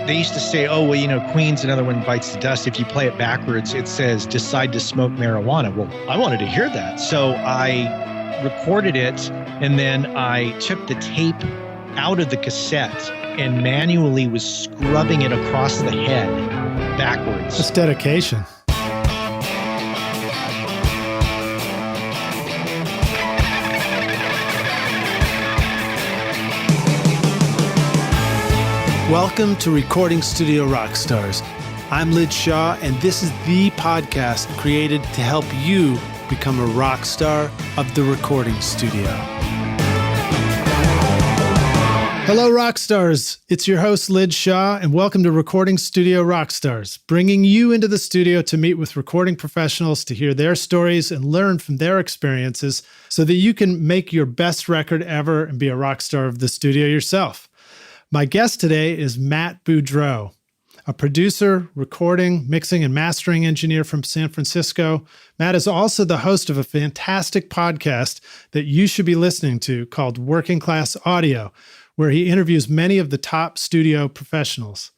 They used to say, oh, well, Queen's Another One Bites the Dust. If you play it backwards, it says, decide to smoke marijuana. Well, I wanted to hear that. So I recorded it, and then I took the tape out of the cassette and manually was scrubbing it across the head backwards. That's dedication. Welcome to Recording Studio Rockstars. I'm Lid Shaw, and this is the podcast created to help you become a rock star of the recording studio. Hello, Rockstars. It's your host, Lid Shaw, and welcome to Recording Studio Rockstars, bringing you into the studio to meet with recording professionals to hear their stories and learn from their experiences so that you can make your best record ever and be a rock star of the studio yourself. My guest today is Matt Boudreau, a producer, recording, mixing, and mastering engineer from San Francisco. Matt is also the host of a fantastic podcast that you should be listening to called Working Class Audio, where he interviews many of the top studio professionals.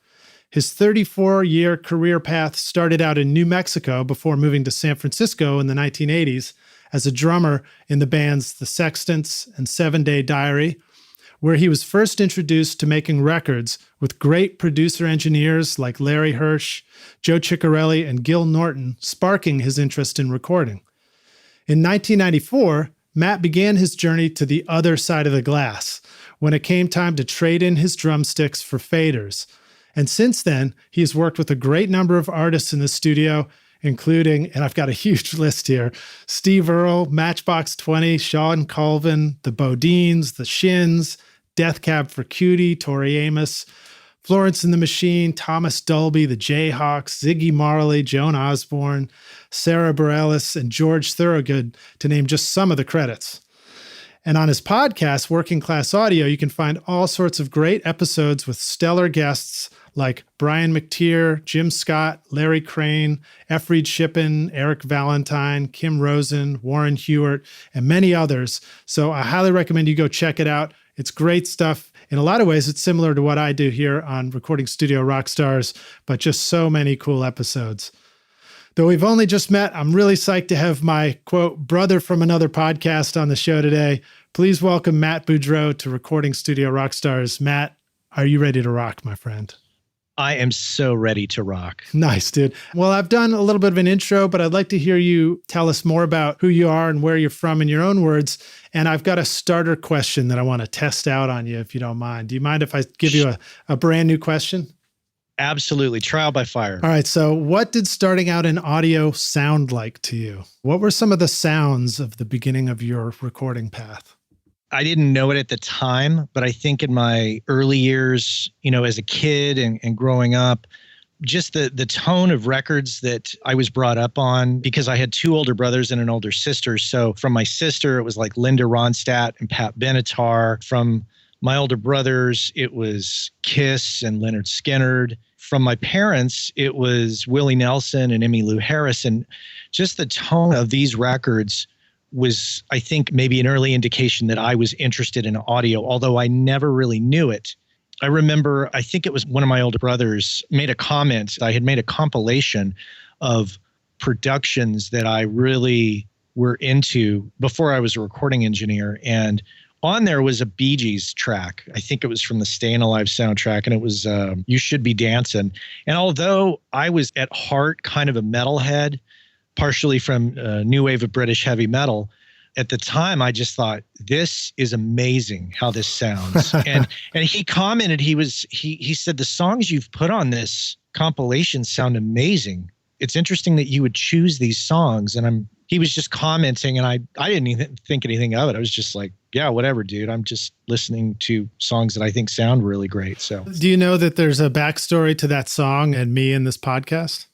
His 34-year career path started out in New Mexico before moving to San Francisco in the 1980s as a drummer in the bands The Sextants and 7 Day Diary, where he was first introduced to making records with great producer engineers like Larry Hirsch, Joe Ciccarelli, and Gil Norton, sparking his interest in recording. In 1994, Matt began his journey to the other side of the glass when it came time to trade in his drumsticks for faders. And since then, he has worked with a great number of artists in the studio, including, and I've got a huge list here, Steve Earl, Matchbox 20, Shawn Colvin, the Bodines, the Shins, Death Cab for Cutie, Tori Amos, Florence The Machine, Thomas Dolby, the Jayhawks, Ziggy Marley, Joan Osborne, Sarah Bareilles, and George Thorogood, to name just some of the credits. And on his podcast, Working Class Audio, you can find all sorts of great episodes with stellar guests like Brian McTear, Jim Scott, Larry Crane, Reid Shippen, Eric Valentine, Kim Rosen, Warren Huart, and many others. So I highly recommend you go check it out. It's great stuff. In a lot of ways, it's similar to what I do here on Recording Studio Rockstars, but just so many cool episodes. Though we've only just met, I'm really psyched to have my, quote, brother from another podcast on the show today. Please welcome Matt Boudreau to Recording Studio Rockstars. Matt, are you ready to rock, my friend? I am so ready to rock. Nice, dude. Well, I've done a little bit of an intro, but I'd like to hear you tell us more about who you are and where you're from in your own words. And I've got a starter question that I want to test out on you, if you don't mind. Do you mind if I give you a brand new question? Absolutely. Trial by fire. All right. So what did starting out in audio sound like to you? What were some of the sounds of the beginning of your recording path? I didn't know it at the time, but I think in my early years, as a kid and growing up, just the tone of records that I was brought up on, because I had two older brothers and an older sister. So from my sister, it was like Linda Ronstadt and Pat Benatar. From my older brothers, it was Kiss and Leonard Skinner. From my parents, it was Willie Nelson and Emmylou Harris. And just the tone of these records was, I think, maybe an early indication that I was interested in audio, although I never really knew it. I remember, I think it was one of my older brothers made a comment. I had made a compilation of productions that I really were into before I was a recording engineer. And on there was a Bee Gees track. I think it was from the Stayin' Alive soundtrack, and it was You Should Be Dancin'. And although I was at heart kind of a metalhead, partially from new wave of British heavy metal, at the time I just thought, this is amazing how this sounds. and he commented, he said, the songs you've put on this compilation sound amazing. It's interesting that you would choose these songs. And he was just commenting, and I didn't even think anything of it. I was just like, yeah, whatever, dude. I'm just listening to songs that I think sound really great. So do you know that there's a backstory to that song and me in this podcast?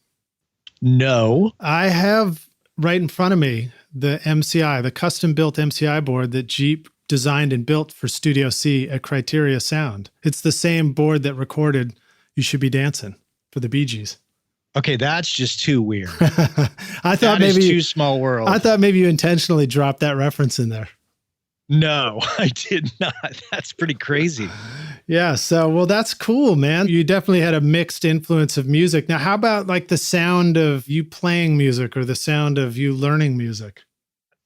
No. I have right in front of me the MCI, the custom-built MCI board that Jeep designed and built for Studio C at Criteria Sound. It's the same board that recorded You Should Be Dancin' for the Bee Gees. Okay, that's just too weird. I thought maybe too small world. I thought maybe you intentionally dropped that reference in there. No, I did not. That's pretty crazy. Yeah. So, well, that's cool, man. You definitely had a mixed influence of music. Now, how about like the sound of you playing music or the sound of you learning music?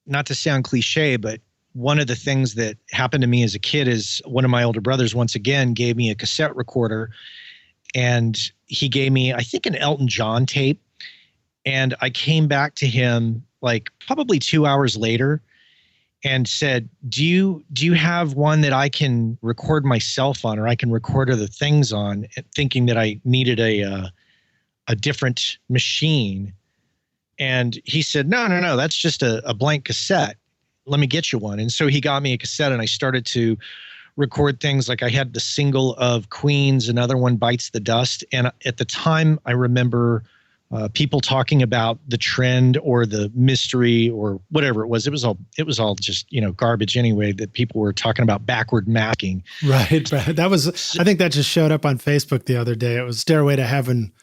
Not to sound cliche, but one of the things that happened to me as a kid is one of my older brothers, once again, gave me a cassette recorder, and he gave me, I think, an Elton John tape. And I came back to him like probably 2 hours later and said, do you have one that I can record myself on, or I can record other things on, thinking that I needed a different machine. And he said, no, that's just a blank cassette. Let me get you one. And so he got me a cassette, and I started to record things. Like I had the single of Queen's, another one, Bites the Dust. And at the time, I remember people talking about the trend or the mystery or whatever it was. It was all just, garbage anyway, that people were talking about backward masking. Right. That was, I think that just showed up on Facebook the other day. It was Stairway to Heaven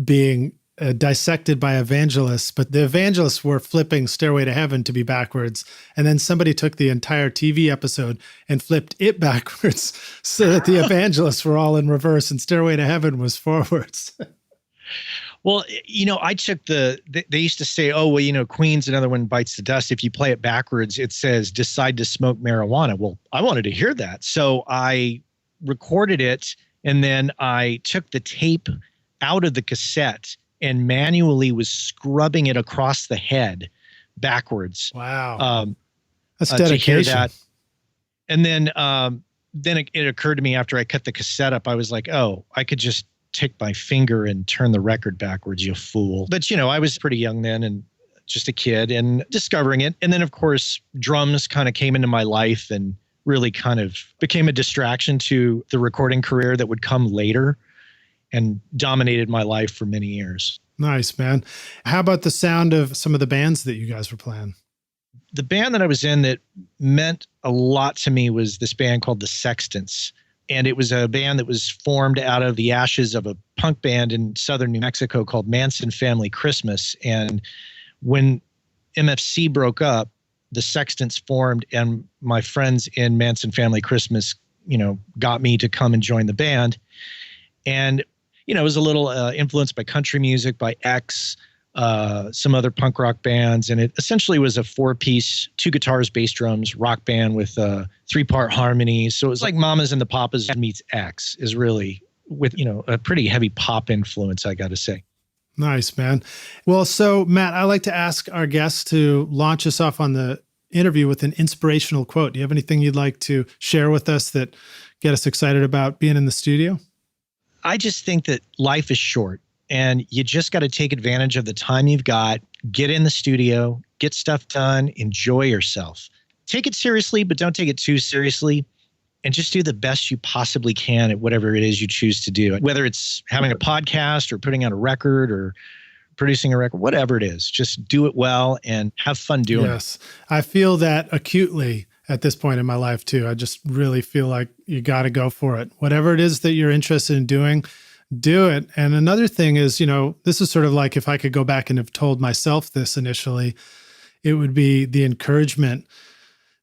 being dissected by evangelists, but the evangelists were flipping Stairway to Heaven to be backwards. And then somebody took the entire TV episode and flipped it backwards so that the evangelists were all in reverse and Stairway to Heaven was forwards. Well, I took they used to say, oh, well, Queen's, another one, Bites the Dust. If you play it backwards, it says, decide to smoke marijuana. Well, I wanted to hear that. So I recorded it, and then I took the tape out of the cassette and manually was scrubbing it across the head backwards. Wow. That's dedication. To hear that. And then it occurred to me after I cut the cassette up, I was like, oh, I could just take my finger and turn the record backwards, you fool. But, I was pretty young then and just a kid and discovering it. And then, of course, drums kind of came into my life and really kind of became a distraction to the recording career that would come later and dominated my life for many years. Nice, man. How about the sound of some of the bands that you guys were playing? The band that I was in that meant a lot to me was this band called the Sextants. And it was a band that was formed out of the ashes of a punk band in southern New Mexico called Manson Family Christmas. And when MFC broke up, the Sextants formed, and my friends in Manson Family Christmas, got me to come and join the band. And, it was a little influenced by country music, by X, some other punk rock bands. And it essentially was a 4-piece, 2 guitars, bass drums, rock band with 3-part harmonies. So it was like Mamas and the Papas meets X, is really with, a pretty heavy pop influence, I got to say. Nice, man. Well, so Matt, I like to ask our guests to launch us off on the interview with an inspirational quote. Do you have anything you'd like to share with us that get us excited about being in the studio? I just think that life is short. And you just got to take advantage of the time you've got, get in the studio, get stuff done, enjoy yourself. Take it seriously, but don't take it too seriously. And just do the best you possibly can at whatever it is you choose to do. Whether it's having a podcast or putting out a record or producing a record, whatever it is, just do it well and have fun doing it. Yes, I feel that acutely at this point in my life too. I just really feel like you got to go for it. Whatever it is that you're interested in doing, do it. And another thing is, this is sort of like if I could go back and have told myself this initially, it would be the encouragement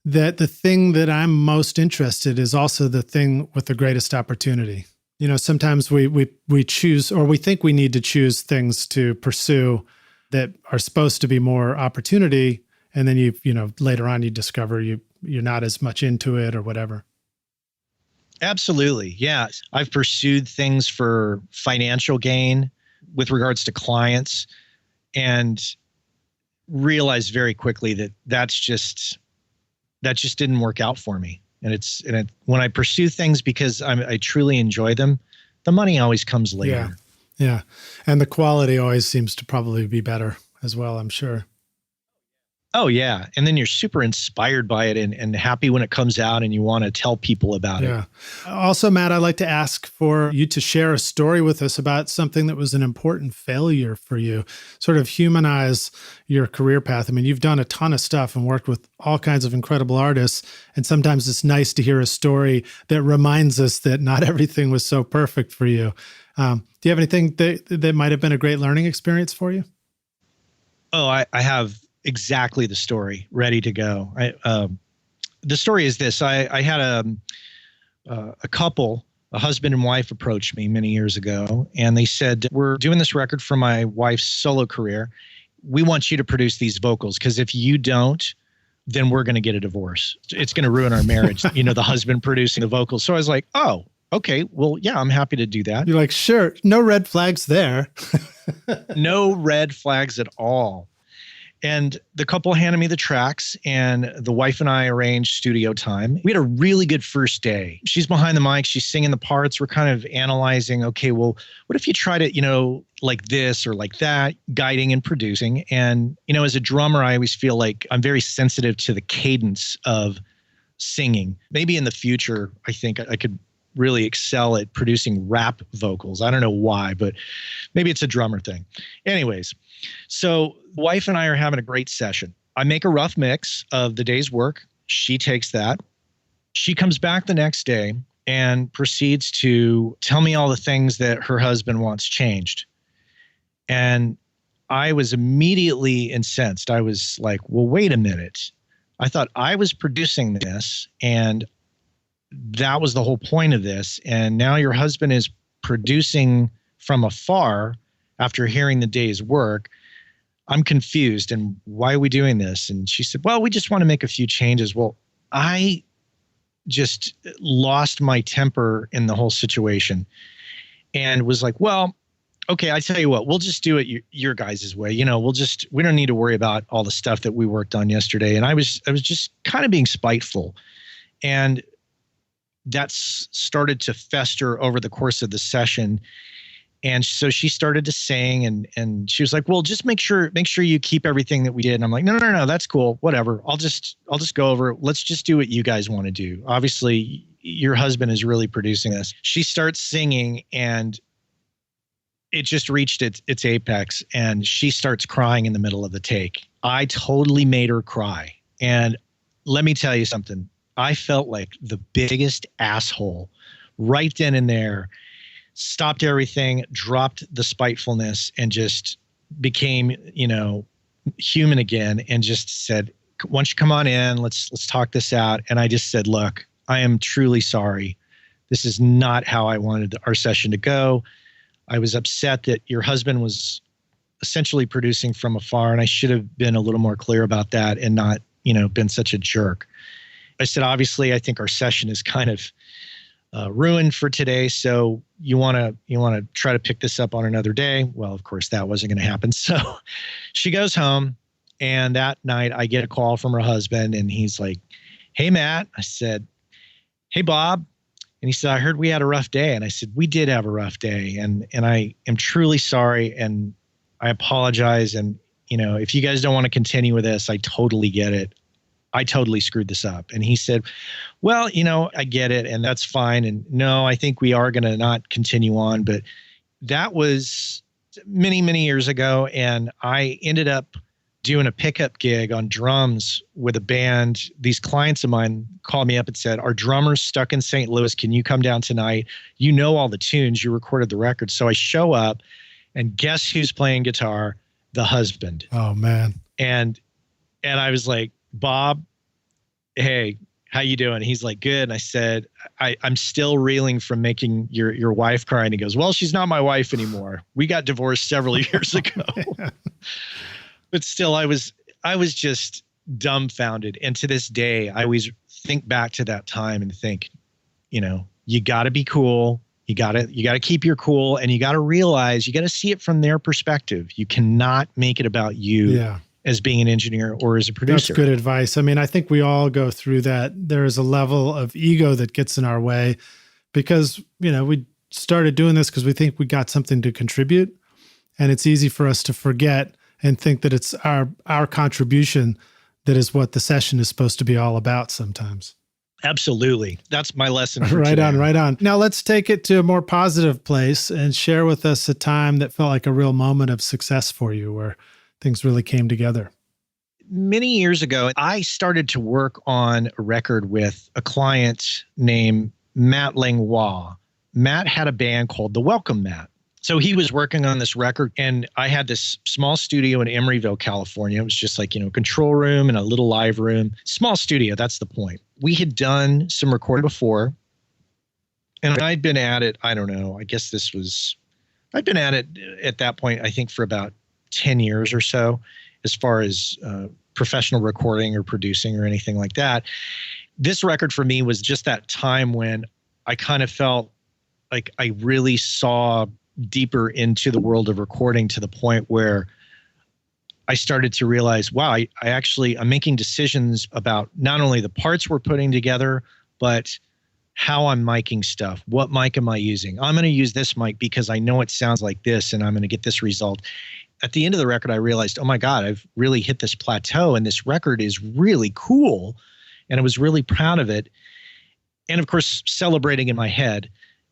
that the thing that I'm most interested is also the thing with the greatest opportunity. Sometimes we choose, or we think we need to choose things to pursue that are supposed to be more opportunity. And then later on you discover you're not as much into it or whatever. Absolutely. Yeah. I've pursued things for financial gain with regards to clients and realized very quickly that just didn't work out for me. And when I pursue things because I truly enjoy them, the money always comes later. Yeah. And the quality always seems to probably be better as well, I'm sure. Oh, yeah. And then you're super inspired by it and happy when it comes out and you want to tell people about it. Also, Matt, I'd like to ask for you to share a story with us about something that was an important failure for you, sort of humanize your career path. I mean, you've done a ton of stuff and worked with all kinds of incredible artists. And sometimes it's nice to hear a story that reminds us that not everything was so perfect for you. Do you have anything that might have been a great learning experience for you? Oh, I have exactly the story ready to go. The story is this: I had a couple a husband and wife approached me many years ago, and they said, we're doing this record for my wife's solo career. We want you to produce these vocals, because if you don't, then we're going to get a divorce. It's going to ruin our marriage, the husband producing the vocals. So I was like, oh, okay, well, yeah, I'm happy to do that. You're like, sure, no red flags there. No red flags at all. And the couple handed me the tracks, and the wife and I arranged studio time. We had a really good first day. She's behind the mic. She's singing the parts. We're kind of analyzing, okay, well, what if you tried it, like this or like that, guiding and producing. And, as a drummer, I always feel like I'm very sensitive to the cadence of singing. Maybe in the future, I think I could really excel at producing rap vocals. I don't know why, but maybe it's a drummer thing. Anyways, so wife and I are having a great session. I make a rough mix of the day's work. She takes that. She comes back the next day and proceeds to tell me all the things that her husband wants changed. And I was immediately incensed. I was like, well, wait a minute. I thought I was producing this, and that was the whole point of this. And now your husband is producing from afar after hearing the day's work. I'm confused. And why are we doing this? And she said, well, we just want to make a few changes. Well, I just lost my temper in the whole situation and was like, well, okay, I tell you what, we'll just do it your guys' way. We don't need to worry about all the stuff that we worked on yesterday. And I was just kind of being spiteful. And that's started to fester over the course of the session. And so she started to sing, and she was like, well, just make sure you keep everything that we did. And I'm like, no, that's cool. Whatever. I'll just go over. Let's just do what you guys want to do. Obviously, your husband is really producing this. She starts singing, and it just reached its apex, and she starts crying in the middle of the take. I totally made her cry. And let me tell you something. I felt like the biggest asshole right then and there. Stopped everything, dropped the spitefulness, and just became, human again, and just said, why don't you come on in? Let's talk this out. And I just said, look, I am truly sorry. This is not how I wanted our session to go. I was upset that your husband was essentially producing from afar, and I should have been a little more clear about that and not, been such a jerk. I said, obviously, I think our session is kind of ruined for today. So you want to try to pick this up on another day. Well, of course, that wasn't going to happen. So she goes home, and that night I get a call from her husband, and he's like, hey, Matt. I said, hey, Bob. And he said, I heard we had a rough day. And I said, we did have a rough day. And I am truly sorry. And I apologize. And, if you guys don't want to continue with this, I totally get it. I totally screwed this up. And he said, well, I get it, and that's fine. And no, I think we are going to not continue on. But that was many, many years ago. And I ended up doing a pickup gig on drums with a band. These clients of mine called me up and said, our drummer's stuck in St. Louis. Can you come down tonight? You know all the tunes. You recorded the record. So I show up, and guess who's playing guitar? The husband. Oh, man. And I was like, Bob, hey, how you doing? He's like, good. And I said, I'm still reeling from making your wife cry. And he goes, well, she's not my wife anymore. We got divorced several years ago. But still, I was just dumbfounded. And to this day, I always think back to that time and think, you got to be cool. You got to keep your cool, and you got to realize, you got to see it from their perspective. You cannot make it about you as being an engineer or as a producer. That's good advice. I mean, I think we all go through that. There is a level of ego that gets in our way because, we started doing this because we think we got something to contribute, and it's easy for us to forget and think that it's our contribution that is what the session is supposed to be all about sometimes. Absolutely. That's my lesson. Right on. Now let's take it to a more positive place and share with us a time that felt like a real moment of success for you where things really came together. Many years ago, I started to work on a record with a client named Matt Langlois. Matt had a band called The Welcome Mat. So he was working on this record, and I had this small studio in Emeryville, California. It was just like, control room and a little live room. Small studio, that's the point. We had done some recording before, And I'd been at it, I don't know, I'd been at it at that point, I think for about 10 years or so, as far as professional recording or producing or anything like that. This record for me was just that time when I kind of felt like I really saw deeper into the world of recording to the point where I started to realize, wow, I'm making decisions about not only the parts we're putting together, but how I'm miking stuff. What mic am I using? I'm going to use this mic because I know it sounds like this and I'm going to get this result. At the end of the record, I realized, oh my God, I've really hit this plateau and this record is really cool. And I was really proud of it. And of course, celebrating in my head.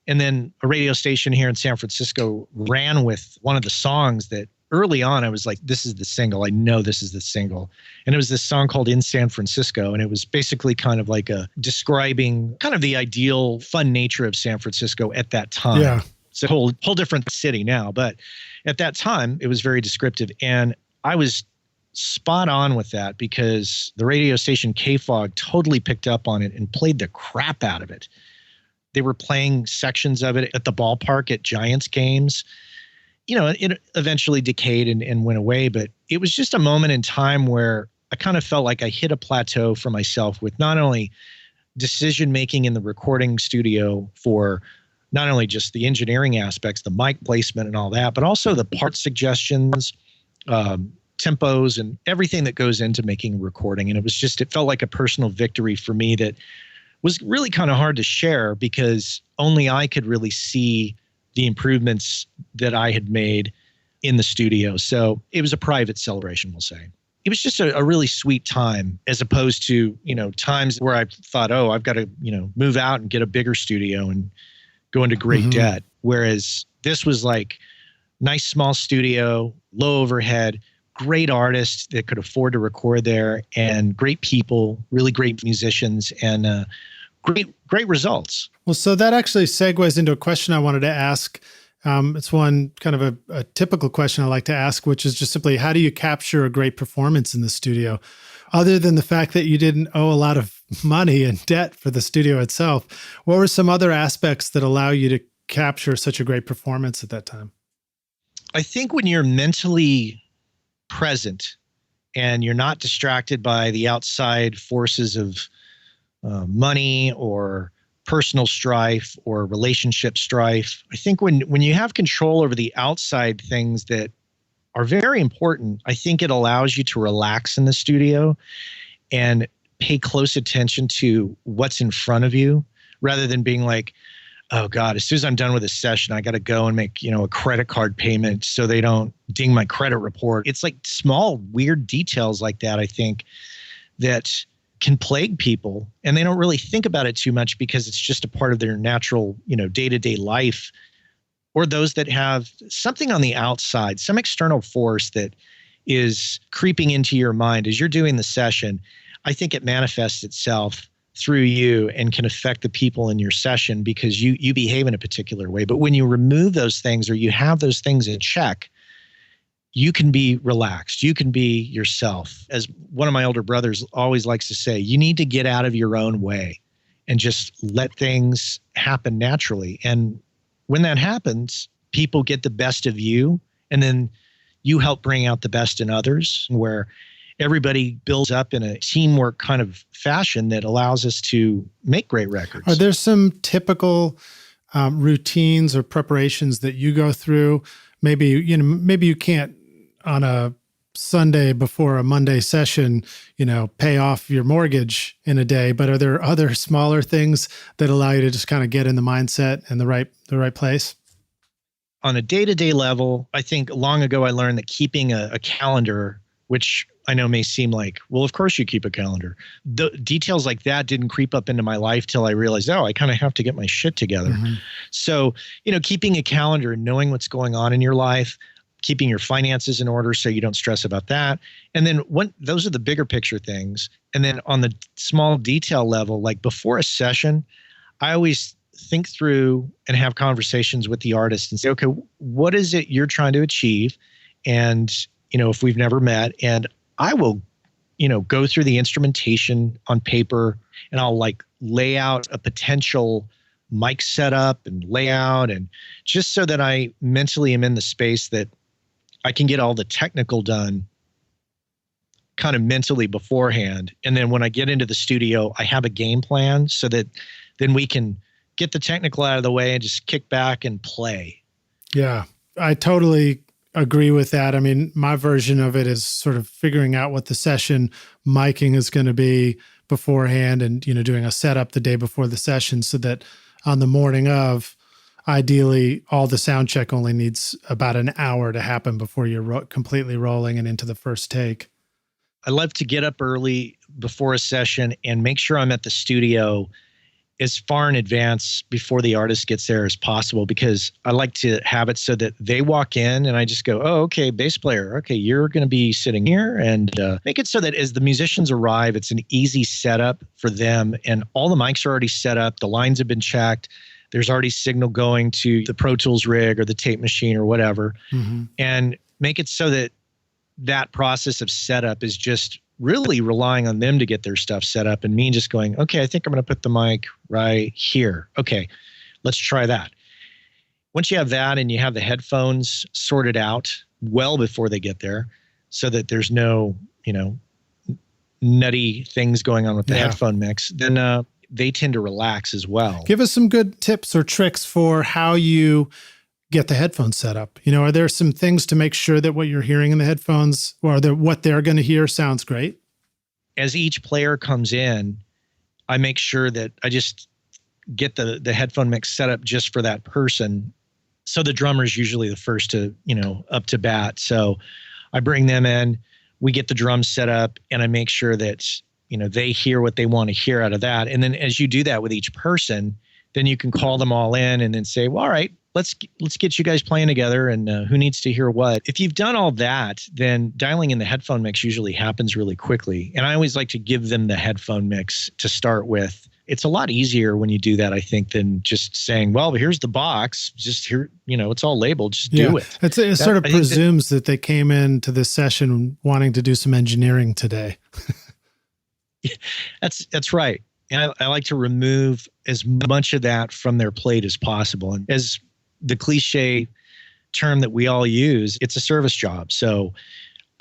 And then a radio station here in San Francisco ran with one of the songs that early on, I was like, this is the single. I know this is the single. And it was this song called In San Francisco. And it was basically kind of like describing kind of the ideal fun nature of San Francisco at that time. Yeah. It's a whole different city now. But at that time, it was very descriptive. And I was spot on with that because the radio station KFOG totally picked up on it and played the crap out of it. They were playing sections of it at the ballpark at Giants games. It eventually decayed and went away, but it was just a moment in time where I kind of felt like I hit a plateau for myself with not only decision making in the recording studio for not only just the engineering aspects, the mic placement and all that, but also the part suggestions, tempos, and everything that goes into making a recording. And it felt like a personal victory for me that was really kind of hard to share because only I could really see the improvements that I had made in the studio. So it was a private celebration, we'll say. It was just a really sweet time as opposed to, times where I thought, oh, I've got to, move out and get a bigger studio and go into great debt. Whereas this was like nice small studio, low overhead, great artists that could afford to record there and great people, really great musicians and great results. Well, so that actually segues into a question I wanted to ask. It's one kind of a typical question I like to ask, which is just simply, how do you capture a great performance in the studio? Other than the fact that you didn't owe a lot of money and debt for the studio itself, what were some other aspects that allow you to capture such a great performance at that time? I think when you're mentally present and you're not distracted by the outside forces of money or personal strife or relationship strife. I think when you have control over the outside things that are very important, I think it allows you to relax in the studio and pay close attention to what's in front of you rather than being like, oh God, as soon as I'm done with a session, I got to go and make, a credit card payment so they don't ding my credit report. It's like small, weird details like that, I think, that can plague people and they don't really think about it too much because it's just a part of their natural, day-to-day life, or those that have something on the outside, some external force that is creeping into your mind as you're doing the session. I think it manifests itself through you and can affect the people in your session because you behave in a particular way. But when you remove those things or you have those things in check, you can be relaxed. You can be yourself. As one of my older brothers always likes to say, you need to get out of your own way and just let things happen naturally. And when that happens, people get the best of you, and then you help bring out the best in others, where everybody builds up in a teamwork kind of fashion that allows us to make great records. Are there some typical routines or preparations that you go through? Maybe you can't on a Sunday before a Monday session, pay off your mortgage in a day, but are there other smaller things that allow you to just kind of get in the mindset and the right place? On a day-to-day level, I think long ago I learned that keeping a calendar, which I know may seem like, well, of course you keep a calendar. The details like that didn't creep up into my life till I realized, I kind of have to get my shit together. Mm-hmm. So, keeping a calendar and knowing what's going on in your life, keeping your finances in order so you don't stress about that. And then those are the bigger picture things. And then on the small detail level, like before a session, I always think through and have conversations with the artist and say, okay, what is it you're trying to achieve? And, if we've never met, and I will, go through the instrumentation on paper and I'll lay out a potential mic setup and layout, and just so that I mentally am in the space that I can get all the technical done kind of mentally beforehand. And then when I get into the studio, I have a game plan so that then we can get the technical out of the way and just kick back and play. Yeah, I totally agree with that. I mean, my version of it is sort of figuring out what the session miking is going to be beforehand and, doing a setup the day before the session so that on the morning of, ideally, all the sound check only needs about an hour to happen before you're completely rolling and into the first take. I love to get up early before a session and make sure I'm at the studio as far in advance before the artist gets there as possible, because I like to have it so that they walk in and I just go, oh, okay, bass player. Okay, you're going to be sitting here, and make it so that as the musicians arrive, it's an easy setup for them. And all the mics are already set up. The lines have been checked. There's already signal going to the Pro Tools rig or the tape machine or whatever. Mm-hmm. And make it so that that process of setup is just really relying on them to get their stuff set up and me just going, okay, I think I'm going to put the mic right here. Okay, let's try that. Once you have that and you have the headphones sorted out well before they get there so that there's no, nutty things going on with the headphone mix, then they tend to relax as well. Give us some good tips or tricks for how you get the headphones set up. Are there some things to make sure that what you're hearing in the headphones or what they're going to hear sounds great? As each player comes in, I make sure that I just get the headphone mix set up just for that person. So the drummer is usually the first to, up to bat. So I bring them in, we get the drums set up, and I make sure that, they hear what they want to hear out of that. And then as you do that with each person, then you can call them all in and then say, well, all right, let's get you guys playing together, and who needs to hear what. If you've done all that, then dialing in the headphone mix usually happens really quickly. And I always like to give them the headphone mix to start with. It's a lot easier when you do that, I think, than just saying, well, here's the box, just here, it's all labeled, just do it. It sort of presumes that they came into this session wanting to do some engineering today. That's right. And I like to remove as much of that from their plate as possible. And as the cliche term that we all use, it's a service job. So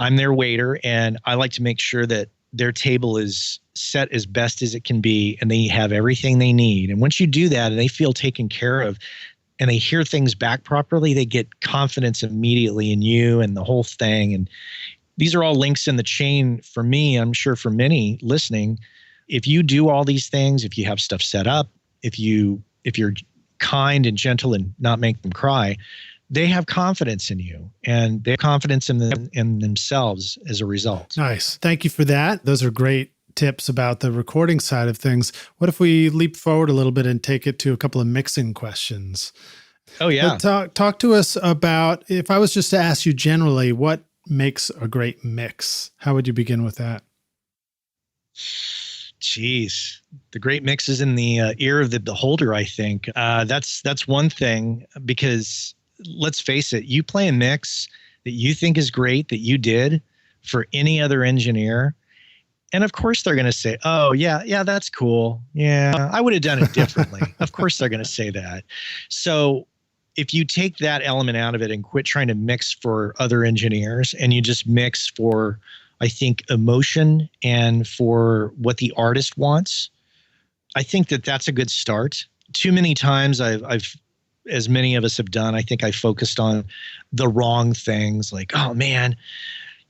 I'm their waiter, and I like to make sure that their table is set as best as it can be and they have everything they need. And once you do that and they feel taken care of and they hear things back properly, they get confidence immediately in you and the whole thing. And these are all links in the chain for me. I'm sure for many listening, if you do all these things, if you have stuff set up, if you're kind and gentle and not make them cry, they have confidence in you, and they have confidence in themselves as a result. Nice. Thank you for that. Those are great tips about the recording side of things. What if we leap forward a little bit and take it to a couple of mixing questions? Oh, yeah. Talk to us about, if I was just to ask you generally, what makes a great mix? How would you begin with that? Geez, the great mix is in the ear of the beholder, I think. That's one thing, because let's face it, you play a mix that you think is great that you did for any other engineer, and of course they're going to say, oh, yeah, that's cool. Yeah, I would have done it differently. Of course they're going to say that. So if you take that element out of it and quit trying to mix for other engineers and you just mix for, I think, emotion and for what the artist wants, I think that's a good start. Too many times I've, as many of us have done, I think I focused on the wrong things, like, oh man,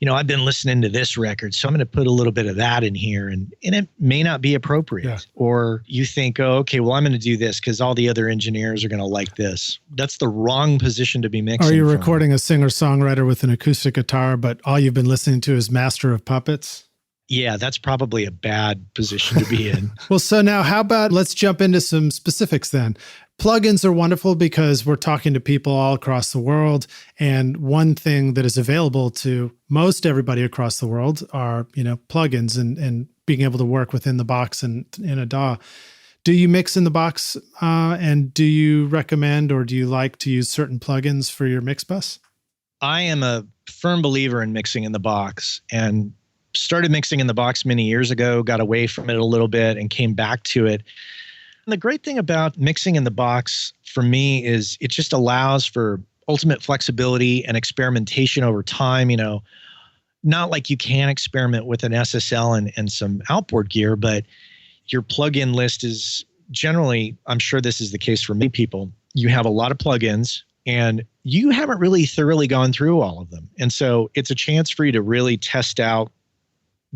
I've been listening to this record, so I'm going to put a little bit of that in here, and it may not be appropriate. Yeah. Or you think, oh, okay, well, I'm going to do this because all the other engineers are going to like this. That's the wrong position to be mixing. Are you recording a singer-songwriter with an acoustic guitar, but all you've been listening to is Master of Puppets? Yeah, that's probably a bad position to be in. Well, so now how about let's jump into some specifics then. Plugins are wonderful because we're talking to people all across the world. And one thing that is available to most everybody across the world are, plugins and being able to work within the box and in a DAW. Do you mix in the box? And do you recommend or do you like to use certain plugins for your mix bus? I am a firm believer in mixing in the box, and started mixing in the box many years ago, got away from it a little bit and came back to it. And the great thing about mixing in the box for me is it just allows for ultimate flexibility and experimentation over time. Not like you can experiment with an SSL and some outboard gear, but your plugin list is generally, I'm sure this is the case for many people, you have a lot of plugins and you haven't really thoroughly gone through all of them. And so it's a chance for you to really test out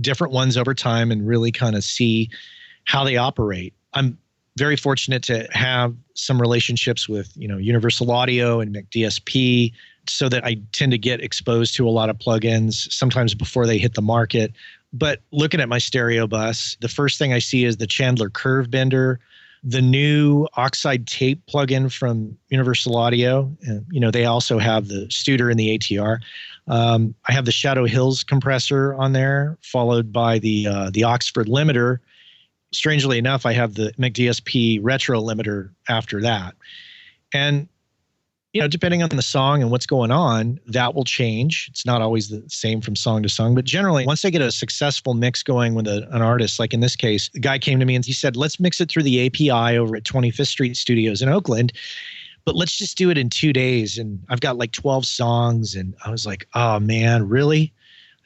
different ones over time and really kind of see how they operate. I'm very fortunate to have some relationships with, Universal Audio and McDSP, so that I tend to get exposed to a lot of plugins, sometimes before they hit the market. But looking at my stereo bus, the first thing I see is the Chandler Curve Bender, the new Oxide Tape plugin from Universal Audio. And, they also have the Studer and the ATR. I have the Shadow Hills compressor on there, followed by the Oxford limiter. Strangely enough, I have the McDSP retro limiter after that. And, depending on the song and what's going on, that will change. It's not always the same from song to song, but generally once I get a successful mix going with an artist, like in this case, the guy came to me and he said, let's mix it through the API over at 25th Street Studios in Oakland, but let's just do it in 2 days. And I've got like 12 songs. And I was like, oh man, really?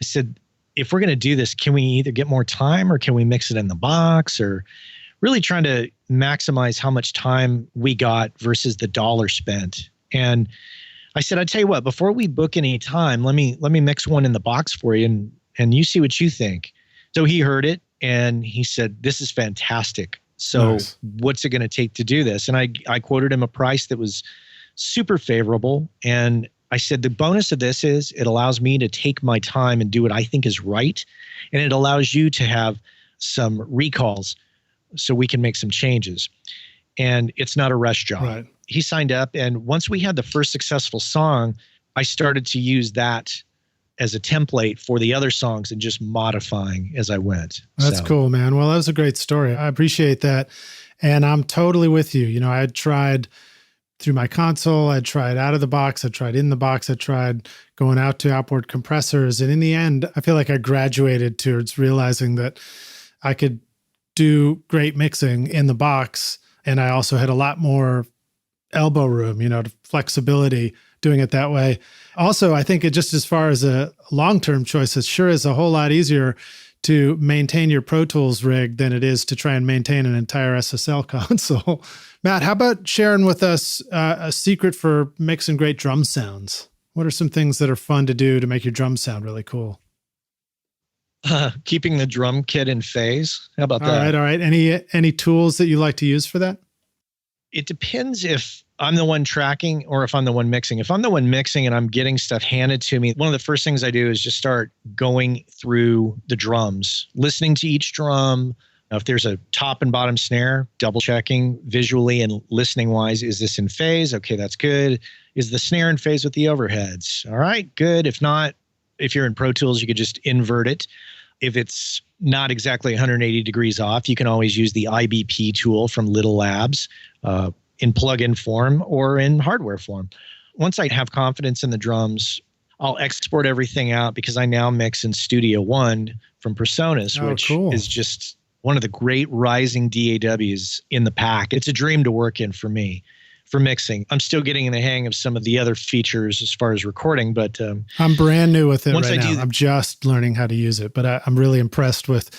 I said, if we're going to do this, can we either get more time or can we mix it in the box, or really trying to maximize how much time we got versus the dollar spent. And I said, I tell you what, before we book any time, let me mix one in the box for you and you see what you think. So he heard it and he said, this is fantastic. So nice. What's it going to take to do this? And I quoted him a price that was super favorable. And I said, the bonus of this is it allows me to take my time and do what I think is right. And it allows you to have some recalls so we can make some changes. And it's not a rush job. Right. He signed up. And once we had the first successful song, I started to use that as a template for the other songs and just modifying as I went. That's cool, man. Well, that was a great story. I appreciate that. And I'm totally with you. I had tried through my console, I tried out of the box, I tried in the box, I tried going out to outboard compressors. And in the end, I feel like I graduated towards realizing that I could do great mixing in the box. And I also had a lot more elbow room, flexibility doing it that way. Also, I think it just as far as a long-term choice, it sure is a whole lot easier to maintain your Pro Tools rig than it is to try and maintain an entire SSL console. Matt, how about sharing with us a secret for mixing great drum sounds? What are some things that are fun to do to make your drums sound really cool? Keeping the drum kit in phase. How about that? All right. Any tools that you like to use for that? It depends if I'm the one tracking or if I'm the one mixing. If I'm the one mixing and I'm getting stuff handed to me, one of the first things I do is just start going through the drums, listening to each drum. If there's a top and bottom snare, double checking visually and listening wise, is this in phase? Okay, that's good. Is the snare in phase with the overheads? All right, good. If not, if you're in Pro Tools, you could just invert it. If it's not exactly 180 degrees off, you can always use the IBP tool from Little Labs in plugin form or in hardware form. Once I have confidence in the drums, I'll export everything out because I now mix in Studio One from PreSonus, which is just one of the great rising DAWs in the pack. It's a dream to work in for me for mixing. I'm still getting in the hang of some of the other features as far as recording, but I'm brand new with it right now. I'm just learning how to use it, but I'm really impressed with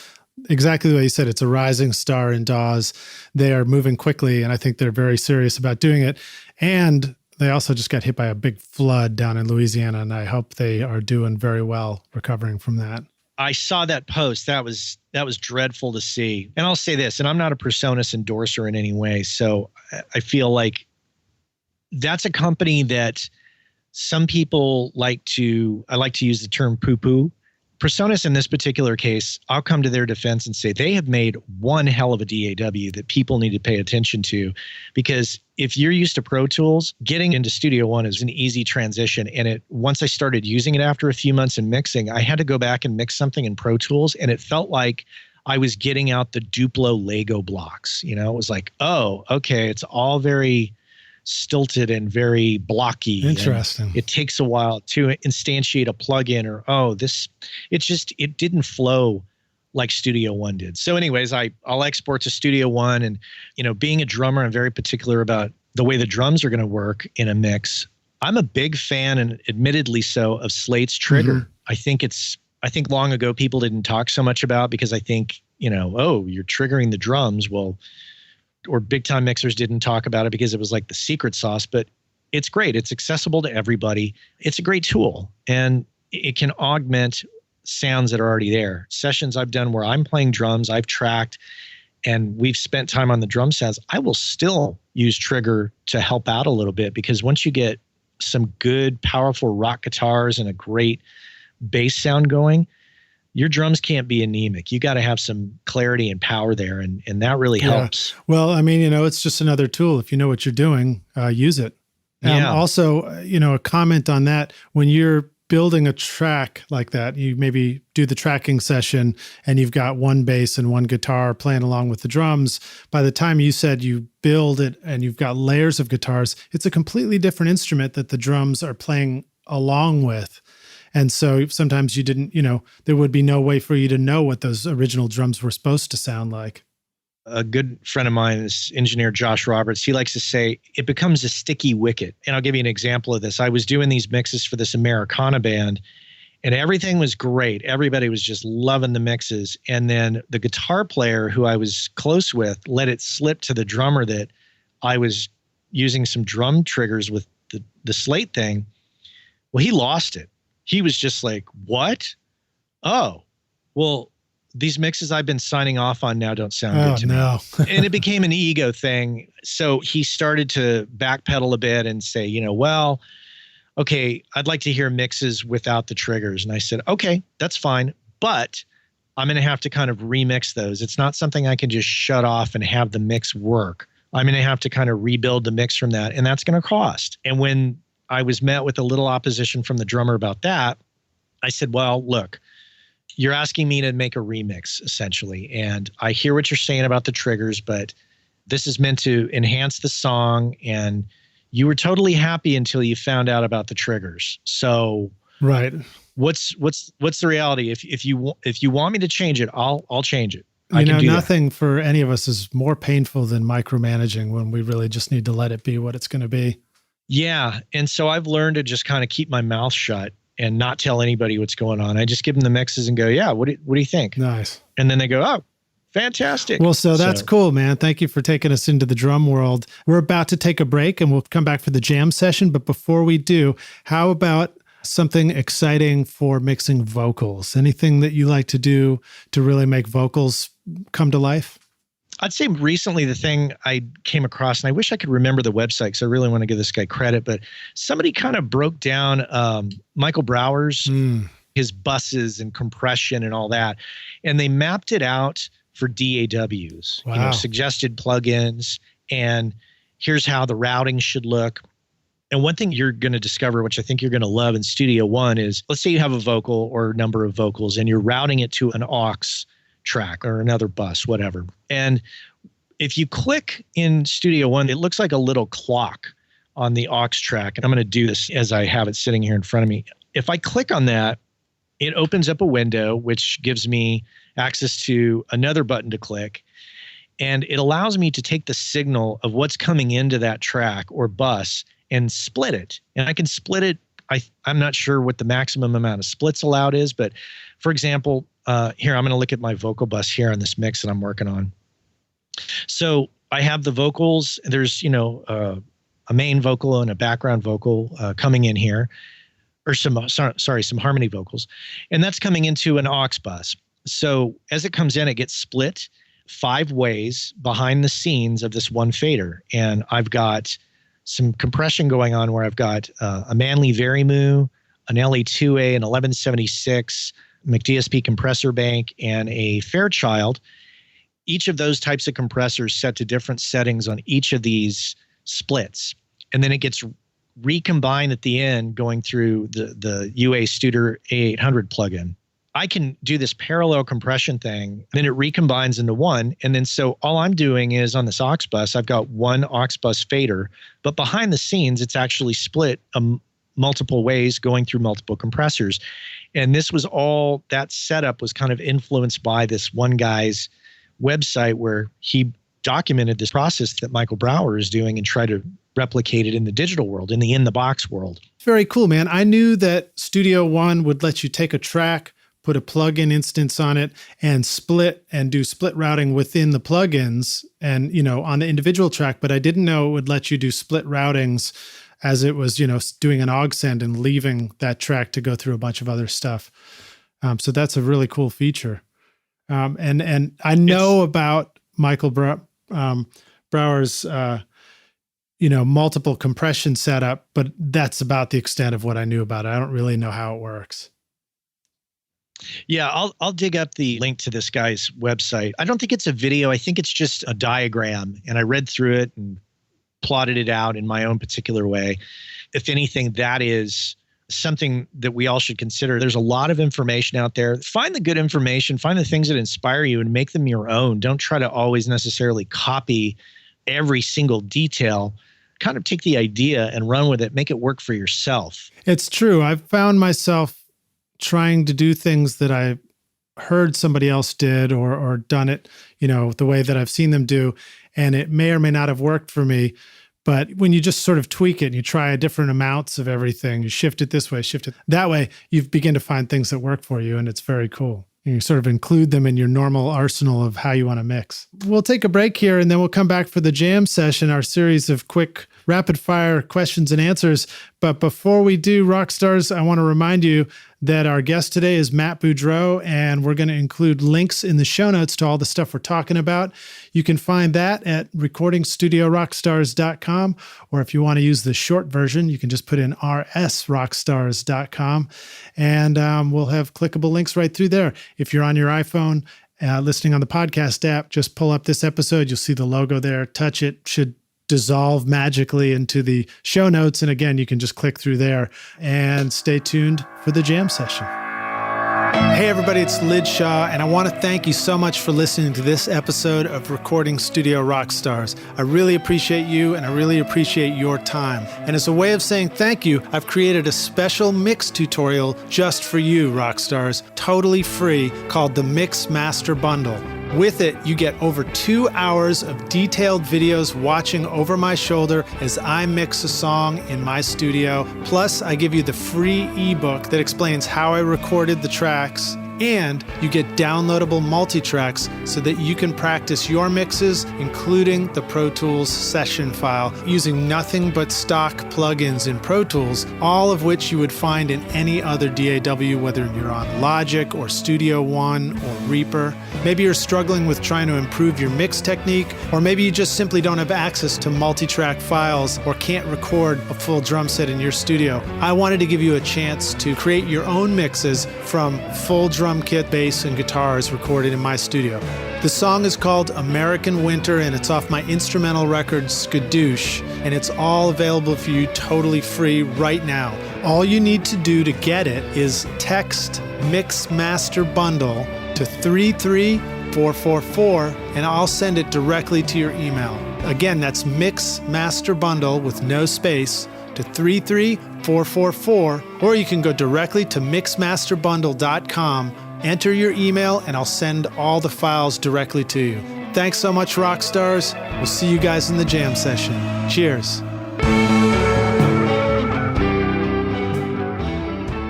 exactly the way you said. It's a rising star in DAWs. They are moving quickly, and I think they're very serious about doing it. And they also just got hit by a big flood down in Louisiana, and I hope they are doing very well recovering from that. I saw that post. That was dreadful to see. And I'll say this, and I'm not a PreSonus endorser in any way, so I feel like that's a company that some people I like to use the term poo-poo. PreSonus in this particular case, I'll come to their defense and say they have made one hell of a DAW that people need to pay attention to, because if you're used to Pro Tools, getting into Studio One is an easy transition. And once I started using it after a few months in mixing, I had to go back and mix something in Pro Tools, and it felt like I was getting out the Duplo Lego blocks. It was like, oh, okay, it's all very stilted and very blocky. Interesting. It takes a while to instantiate a plugin, or it didn't flow like Studio One did. So anyways, I'll export to Studio One, and, being a drummer, I'm very particular about the way the drums are going to work in a mix. I'm a big fan, and admittedly so, of Slate's Trigger. Mm-hmm. I think long ago people didn't talk so much about, because I think, oh, you're triggering the drums. Well, or big time mixers didn't talk about it because it was like the secret sauce, but it's great. It's accessible to everybody. It's a great tool, and it can augment sounds that are already there. Sessions I've done where I'm playing drums, I've tracked, and we've spent time on the drum sounds. I will still use Trigger to help out a little bit, because once you get some good, powerful rock guitars and a great bass sound going, your drums can't be anemic. You got to have some clarity and power there, and that really helps. Well, I mean, it's just another tool. If you know what you're doing, use it. Also, a comment on that, when you're building a track like that, you maybe do the tracking session and you've got one bass and one guitar playing along with the drums. By the time you said you build it and you've got layers of guitars, it's a completely different instrument that the drums are playing along with. And so sometimes you didn't, there would be no way for you to know what those original drums were supposed to sound like. A good friend of mine, this engineer, Josh Roberts, he likes to say it becomes a sticky wicket. And I'll give you an example of this. I was doing these mixes for this Americana band, and everything was great. Everybody was just loving the mixes. And then the guitar player who I was close with let it slip to the drummer that I was using some drum triggers with the Slate thing. Well, he lost it. He was just like, what? Oh, well, these mixes I've been signing off on now don't sound good to me. And it became an ego thing. So he started to backpedal a bit and say, well, okay, I'd like to hear mixes without the triggers. And I said, okay, that's fine. But I'm going to have to kind of remix those. It's not something I can just shut off and have the mix work. I'm going to have to kind of rebuild the mix from that. And that's going to cost. And when I was met with a little opposition from the drummer about that, I said, well, look, you're asking me to make a remix, essentially. And I hear what you're saying about the triggers, but this is meant to enhance the song. And you were totally happy until you found out about the triggers. So right. What's the reality? If you want me to change it, I'll change it. I can do nothing for any of us is more painful than micromanaging when we really just need to let it be what it's going to be. Yeah. And so I've learned to just kind of keep my mouth shut and not tell anybody what's going on. I just give them the mixes and go, yeah, what do you think? Nice. And then they go, oh, fantastic. Well, so that's cool, man. Thank you for taking us into the drum world. We're about to take a break and we'll come back for the jam session. But before we do, how about something exciting for mixing vocals? Anything that you like to do to really make vocals come to life? I'd say recently the thing I came across, and I wish I could remember the website because I really want to give this guy credit, but somebody kind of broke down Michael Brower's, his buses and compression and all that, and they mapped it out for DAWs, wow. Suggested plugins, and here's how the routing should look. And one thing you're going to discover, which I think you're going to love in Studio One, is let's say you have a vocal or a number of vocals and you're routing it to an aux track or another bus, whatever. And if you click in Studio One, it looks like a little clock on the aux track. And I'm going to do this as I have it sitting here in front of me. If I click on that, it opens up a window, which gives me access to another button to click. And it allows me to take the signal of what's coming into that track or bus and split it. And I can split it. I'm not sure what the maximum amount of splits allowed is, but for example, here, I'm going to look at my vocal bus here on this mix that I'm working on. So I have the vocals. There's, a main vocal and a background vocal coming in here, or some harmony vocals. And that's coming into an aux bus. So as it comes in, it gets split 5 ways behind the scenes of this one fader. And I've got some compression going on where I've got a Manley Verymoo, an LE2A, an 1176, McDSP compressor bank, and a Fairchild. Each of those types of compressors set to different settings on each of these splits. And then it gets recombined at the end going through the UA Studer A800 plugin. I can do this parallel compression thing, then it recombines into one. And then so all I'm doing is on this aux bus, I've got one aux bus fader, but behind the scenes, it's actually split multiple ways going through multiple compressors. And this was all, that setup was kind of influenced by this one guy's website where he documented this process that Michael Brauer is doing and tried to replicate it in the digital world, in the box world. Very cool, man. I knew that Studio One would let you take a track, put a plugin instance on it, and split and do split routing within the plugins and, you know, on the individual track. But I didn't know it would let you do split routings as it was, you know, doing an aux send and leaving that track to go through a bunch of other stuff. So that's a really cool feature. And I know about Michael Brauer's, you know, multiple compression setup, but that's about the extent of what I knew about it. I don't really know how it works. Yeah, I'll dig up the link to this guy's website. I don't think it's a video. I think it's just a diagram, and I read through it and plotted it out in my own particular way. If anything, that is something that we all should consider. There's a lot of information out there. Find the good information, find the things that inspire you and make them your own. Don't try to always necessarily copy every single detail. Kind of take the idea and run with it, make it work for yourself. It's true. I've found myself trying to do things that I heard somebody else did or done it, you know, the way that I've seen them do. And it may or may not have worked for me. But when you just sort of tweak it and you try different amounts of everything, you shift it this way, shift it that way, you begin to find things that work for you. And it's very cool. You sort of include them in your normal arsenal of how you want to mix. We'll take a break here and then we'll come back for the jam session, our series of quick rapid fire questions and answers. But before we do, Rockstars, I want to remind you that our guest today is Matt Boudreau, and we're going to include links in the show notes to all the stuff we're talking about. You can find that at recordingstudiorockstars.com, or if you want to use the short version, you can just put in rsrockstars.com, and we'll have clickable links right through there. If you're on your iPhone, listening on the podcast app, just pull up this episode. You'll see the logo there. Touch it. Should dissolve magically into the show notes. And again, you can just click through there and stay tuned for the jam session. Hey everybody, it's Lid Shaw, and I want to thank you so much for listening to this episode of Recording Studio Rockstars. I really appreciate you, and I really appreciate your time. And as a way of saying thank you, I've created a special mix tutorial just for you, Rockstars, totally free, called the Mix Master Bundle. With it, you get over 2 hours of detailed videos watching over my shoulder as I mix a song in my studio. Plus, I give you the free ebook that explains how I recorded the tracks. And you get downloadable multi-tracks so that you can practice your mixes, including the Pro Tools session file, using nothing but stock plugins in Pro Tools, all of which you would find in any other DAW, whether you're on Logic or Studio One or Reaper. Maybe you're struggling with trying to improve your mix technique, or maybe you just simply don't have access to multi-track files or can't record a full drum set in your studio. I wanted to give you a chance to create your own mixes from full drum kit, bass, and guitars recorded in my studio. The song is called American Winter, and it's off my instrumental record, Skadoosh, and it's all available for you totally free right now. All you need to do to get it is text Mix Master Bundle to 33444, and I'll send it directly to your email. Again, that's Mix Master Bundle with no space to 33444, or you can go directly to mixmasterbundle.com, enter your email, and I'll send all the files directly to you. Thanks so much, Rockstars. We'll see you guys in the jam session. Cheers.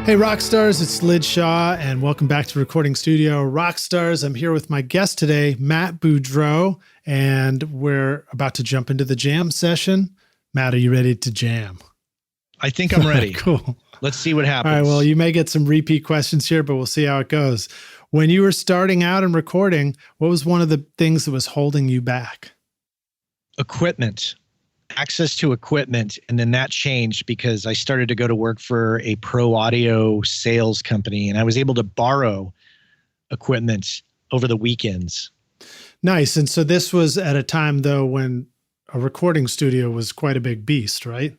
Hey Rockstars, it's Lid Shaw, and welcome back to Recording Studio Rockstars. I'm here with my guest today, Matt Boudreau, and we're about to jump into the jam session. Matt, are you ready to jam? I think I'm ready. Cool. Let's see what happens. All right, well, you may get some repeat questions here, but we'll see how it goes. When you were starting out and recording, what was one of the things that was holding you back? Equipment. Access to equipment, and then that changed because I started to go to work for a pro audio sales company, and I was able to borrow equipment over the weekends. Nice. And so this was at a time, though, when a recording studio was quite a big beast, right?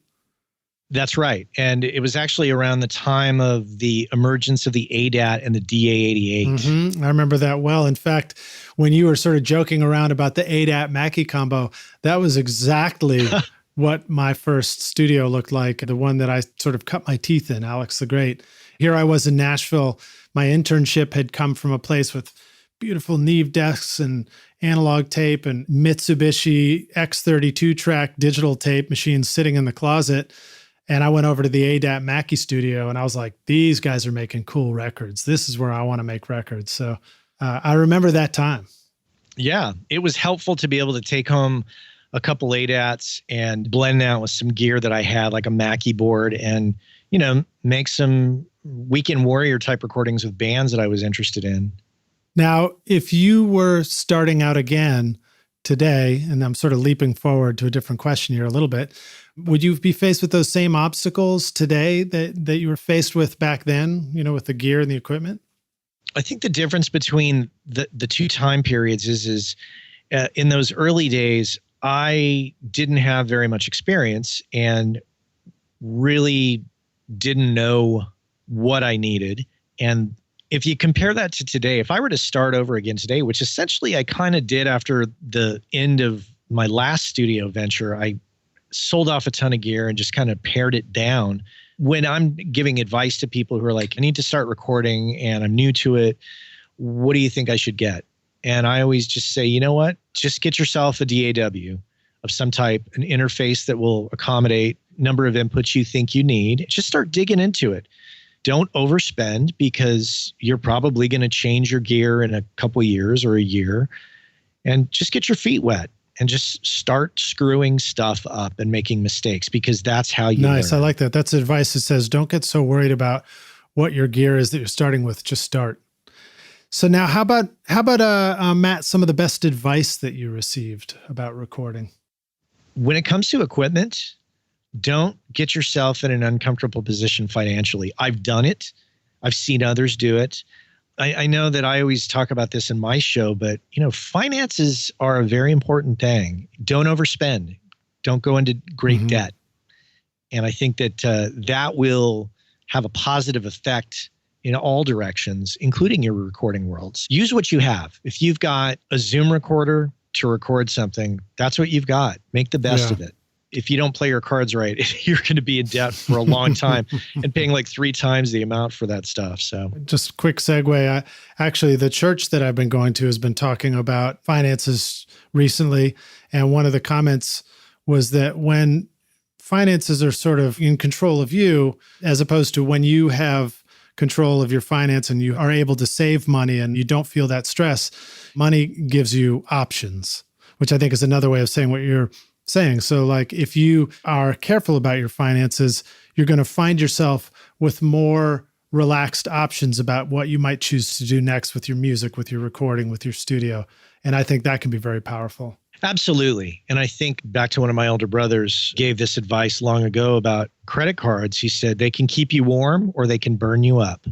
That's right. And it was actually around the time of the emergence of the ADAT and the DA88. Mm-hmm. I remember that well. In fact, when you were sort of joking around about the ADAT Mackie combo, that was exactly what my first studio looked like, the one that I sort of cut my teeth in, Alex the Great. Here I was in Nashville. My internship had come from a place with beautiful Neve desks and analog tape and Mitsubishi X32 track digital tape machines sitting in the closet. And I went over to the ADAT Mackie studio and I was like, these guys are making cool records. This is where I want to make records. So I remember that time. Yeah, it was helpful to be able to take home a couple ADATs and blend that with some gear that I had, like a Mackie board, and, make some Weekend Warrior type recordings with bands that I was interested in. Now, if you were starting out again today, and I'm sort of leaping forward to a different question here a little bit, would you be faced with those same obstacles today that you were faced with back then, with the gear and the equipment? I think the difference between the two time periods is in those early days, I didn't have very much experience and really didn't know what I needed. And if you compare that to today, if I were to start over again today, which essentially I kind of did after the end of my last studio venture, I sold off a ton of gear and just kind of pared it down. When I'm giving advice to people who are like, I need to start recording and I'm new to it, what do you think I should get? And I always just say, you know what? Just get yourself a DAW of some type, an interface that will accommodate number of inputs you think you need. Just start digging into it. Don't overspend, because you're probably going to change your gear in a couple of years or a year, and just get your feet wet and just start screwing stuff up and making mistakes, because that's how you Nice. learn. I like that. That's advice that says, don't get so worried about what your gear is that you're starting with. Just start. So now how about Matt, some of the best advice that you received about recording? When it comes to equipment, don't get yourself in an uncomfortable position financially. I've done it. I've seen others do it. I know that I always talk about this in my show, but finances are a very important thing. Don't overspend. Don't go into great debt. And I think that that will have a positive effect in all directions, including your recording worlds. Use what you have. If you've got a Zoom recorder to record something, that's what you've got. Make the best of it. If you don't play your cards right, you're going to be in debt for a long time and paying like 3 times the amount for that stuff. So just quick segue. Actually, the church that I've been going to has been talking about finances recently. And one of the comments was that when finances are sort of in control of you, as opposed to when you have control of your finance and you are able to save money and you don't feel that stress, money gives you options, which I think is another way of saying what you're saying. So like if you are careful about your finances, you're going to find yourself with more relaxed options about what you might choose to do next with your music, with your recording, with your studio. And I think that can be very powerful. Absolutely. And I think back to one of my older brothers gave this advice long ago about credit cards. He said they can keep you warm or they can burn you up.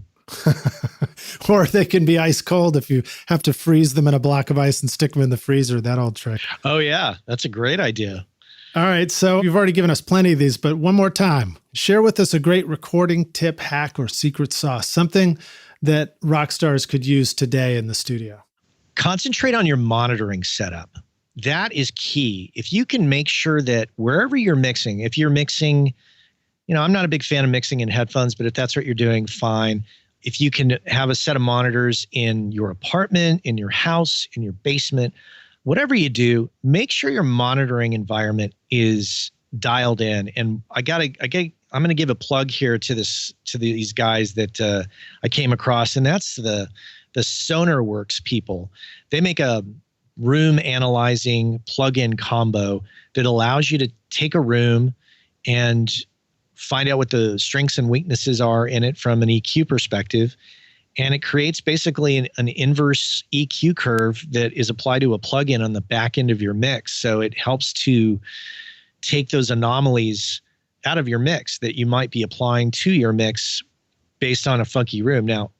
Or they can be ice cold if you have to freeze them in a block of ice and stick them in the freezer, that old trick. Oh, yeah. That's a great idea. All right. So you've already given us plenty of these, but one more time, share with us a great recording tip, hack, or secret sauce, something that rock stars could use today in the studio. Concentrate on your monitoring setup. That is key. If you can make sure that wherever you're mixing, if you're mixing, I'm not a big fan of mixing in headphones, but if that's what you're doing, fine. If you can have a set of monitors in your apartment, in your house, in your basement, whatever you do, make sure your monitoring environment is dialed in. And I'm going to give a plug here to these guys that I came across, and that's the SonarWorks people. They make a room analyzing plug-in combo that allows you to take a room and find out what the strengths and weaknesses are in it from an EQ perspective. And it creates basically an inverse EQ curve that is applied to a plugin on the back end of your mix. So it helps to take those anomalies out of your mix that you might be applying to your mix based on a funky room. Now,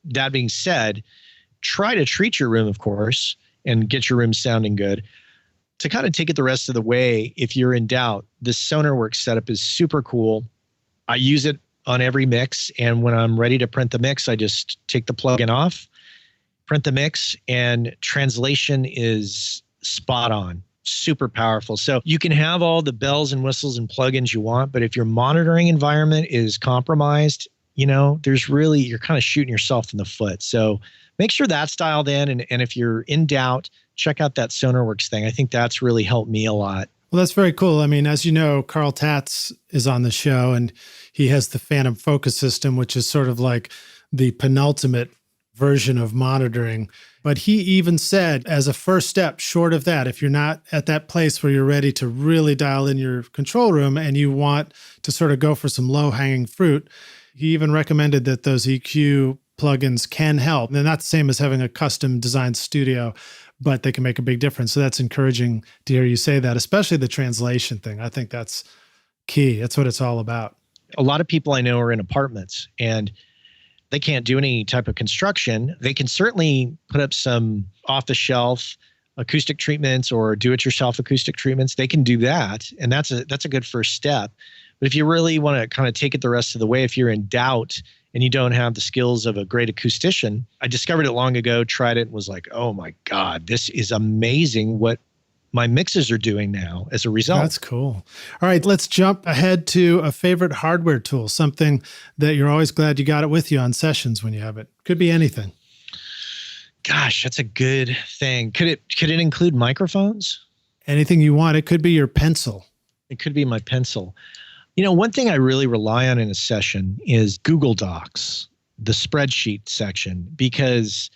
that being said, try to treat your room, of course, and get your room sounding good. To kind of take it the rest of the way, if you're in doubt, the SonarWorks setup is super cool. I use it on every mix, and when I'm ready to print the mix, I just take the plugin off, print the mix, and translation is spot on, super powerful. So you can have all the bells and whistles and plugins you want, but if your monitoring environment is compromised, you're kind of shooting yourself in the foot. So make sure that's dialed in. And if you're in doubt, check out that SonarWorks thing. I think that's really helped me a lot. Well, that's very cool. I mean, as you know, Carl Tatz is on the show, and he has the Phantom Focus System, which is sort of like the penultimate version of monitoring. But he even said, as a first step, short of that, if you're not at that place where you're ready to really dial in your control room and you want to sort of go for some low-hanging fruit, he even recommended that those EQ plugins can help. They're not the same as having a custom designed studio, but they can make a big difference. So that's encouraging to hear you say that, especially the translation thing. I think that's key. That's what it's all about. A lot of people I know are in apartments and they can't do any type of construction. They can certainly put up some off-the-shelf acoustic treatments or do-it-yourself acoustic treatments. They can do that, and that's a good first step. But if you really want to kind of take it the rest of the way, if you're in doubt and you don't have the skills of a great acoustician, I discovered it long ago, tried it, and was like, oh my God, this is amazing what my mixes are doing now as a result. That's cool. All right, let's jump ahead to a favorite hardware tool, something that you're always glad you got it with you on sessions when you have it. Could be anything. Gosh, that's a good thing. Could it include microphones? Anything you want. It could be your pencil. It could be my pencil. One thing I really rely on in a session is Google Docs, the spreadsheet section, because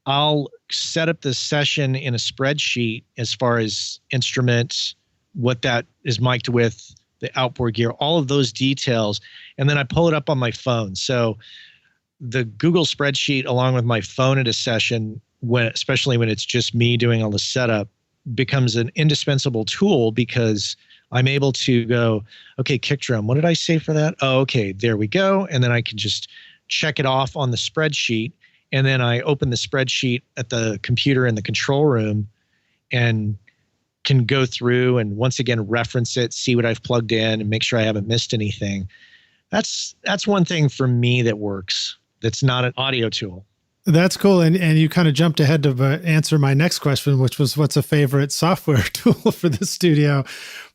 I'll set up the session in a spreadsheet as far as instruments, what that is mic'd with, the outboard gear, all of those details. And then I pull it up on my phone. So the Google spreadsheet along with my phone at a session, especially when it's just me doing all the setup, becomes an indispensable tool because I'm able to go, okay, kick drum, what did I say for that? Oh, okay, there we go. And then I can just check it off on the spreadsheet. And then I open the spreadsheet at the computer in the control room and can go through and once again reference it, see what I've plugged in and make sure I haven't missed anything. That's one thing for me that works. That's not an audio tool. That's cool. And you kind of jumped ahead to answer my next question, which was what's a favorite software tool for the studio?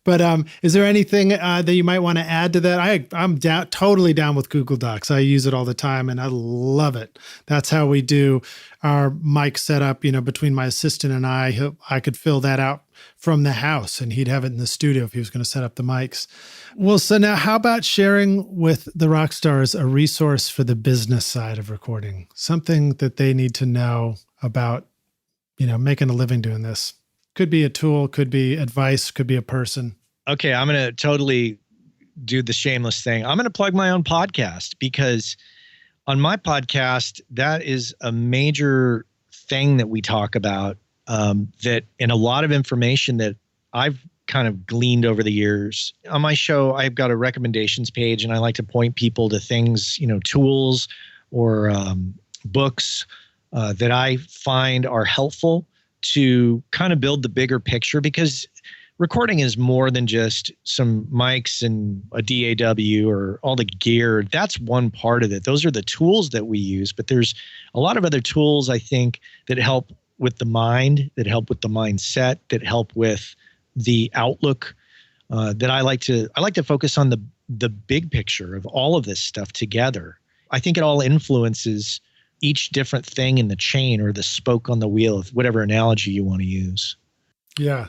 But is there anything that you might want to add to that? I'm totally down with Google Docs. I use it all the time and I love it. That's how we do our mic setup, between my assistant and I could fill that out from the house and he'd have it in the studio if he was going to set up the mics. Well, so now how about sharing with the rock stars a resource for the business side of recording, something that they need to know about, making a living doing this? Could be a tool, could be advice, could be a person. Okay, I'm going to totally do the shameless thing. I'm going to plug my own podcast because on my podcast, that is a major thing that we talk about that and a lot of information that I've kind of gleaned over the years. On my show, I've got a recommendations page and I like to point people to things, tools or books that I find are helpful to kind of build the bigger picture, because recording is more than just some mics and a DAW or all the gear. That's one part of it. Those are the tools that we use, but there's a lot of other tools I think that help with the mind, that help with the mindset, that help with the outlook. That I like to focus on the big picture of all of this stuff together. I think it all influences each different thing in the chain or the spoke on the wheel, of whatever analogy you want to use. Yeah,